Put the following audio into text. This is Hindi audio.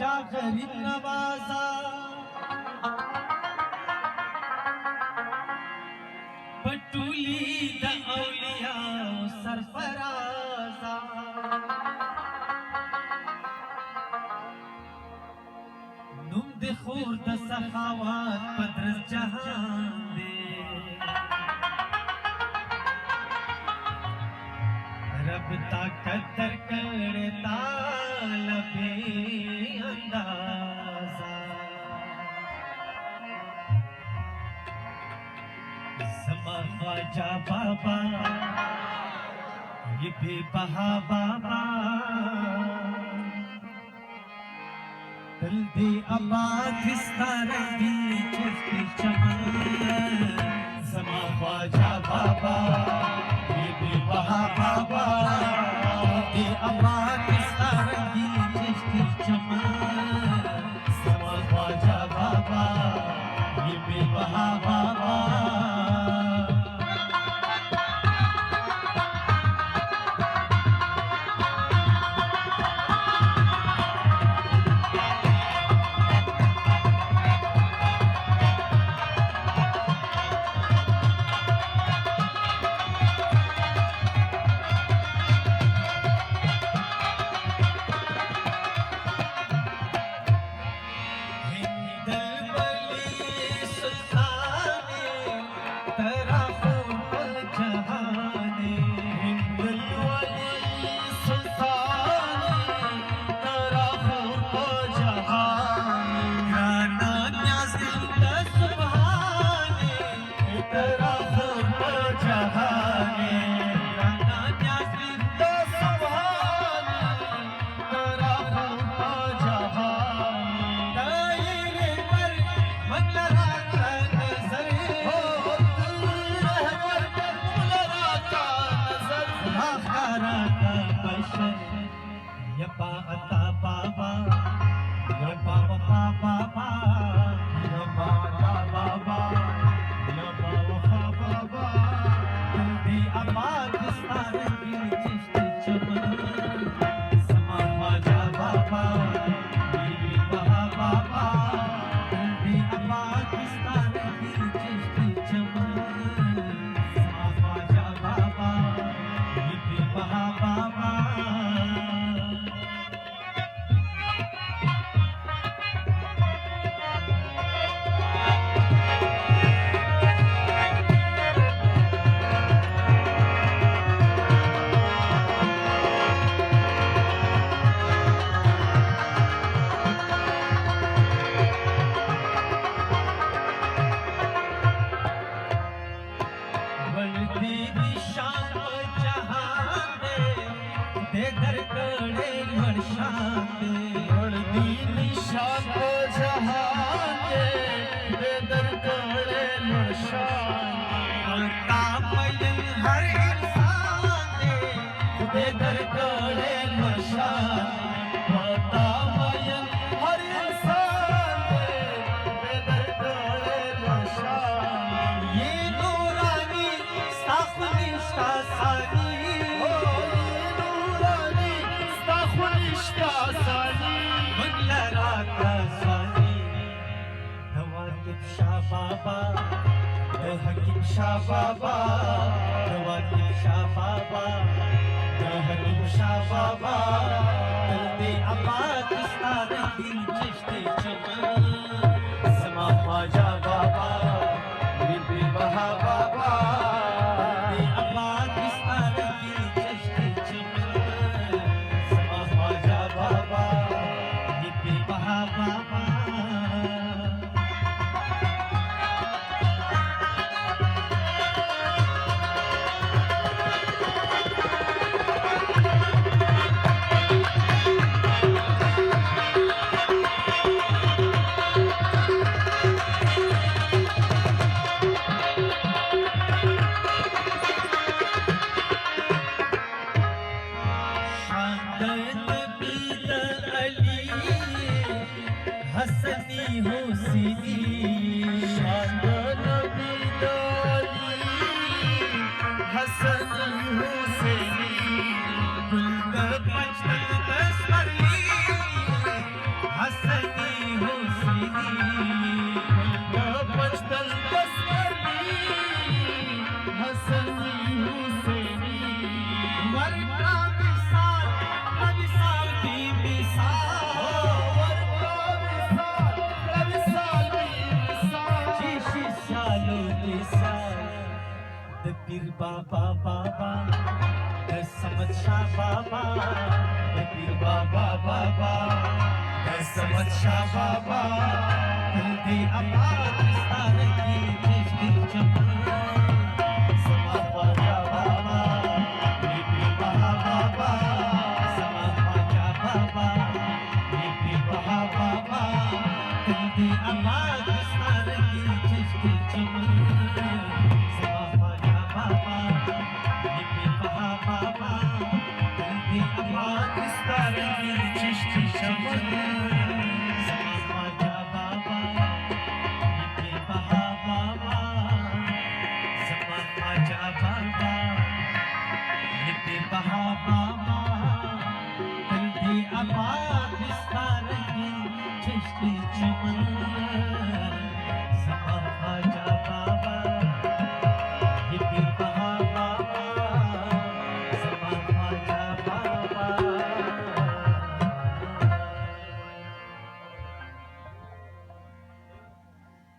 बादशाह गरीब नवाजा पटुली द औलिया सरफराजा नुम दे खूर द सखावत पदरस जहान दे रब ताकत दर करता लबे अंदाजा समा ख्वाजा बाबा ये बेबहा बाबा दिल दे आबाद इस तारंगी चिश्ती चमन समा ख्वाजा बाबा ये बेबहा बाबा दे आबाद इस तारंगी चिश्ती चमन समा ख्वाजा बाबा ये बेबहा बाबा शाह बाबा दवाती शाह बाबा हकीम शाह बाबा दे आबाद इस तारंगी चिश्ती चमन समा ख्वाजा बाबा बीबी बहा बाबा दे आबाद इस तारंगी चिश्ती चमन समा ख्वाजा बाबा बीबी बहा बाबा हसनी हुसैनी बचपन तस्करी हसनी हुसैनी वरका विसाल भी विसाल शीशी सालो विसाल द पीर बाबा बाबा द समद शाह बाबा द पीर बाबा बाबा द समद शाह बाबा दिल दे आबाद विस्तार की चिश्ती चमन समा ख्वाजा बाबा ये पीर बाबा समा ख्वाजा बाबा ये पीर बाबा दिल दे आबाद विस्तार की चिश्ती चमन समा ख्वाजा बाबा ये पीर बाबा दिल दे आबाद विस्तार की चिश्ती चमन समा ख्वाजा बाबा ये पीर बाबा समा ख्वाजा बाबा ये पीर बाबा दिल दे आबाद विस्तार की चिश्ती चमन समा ख्वाजा बाबा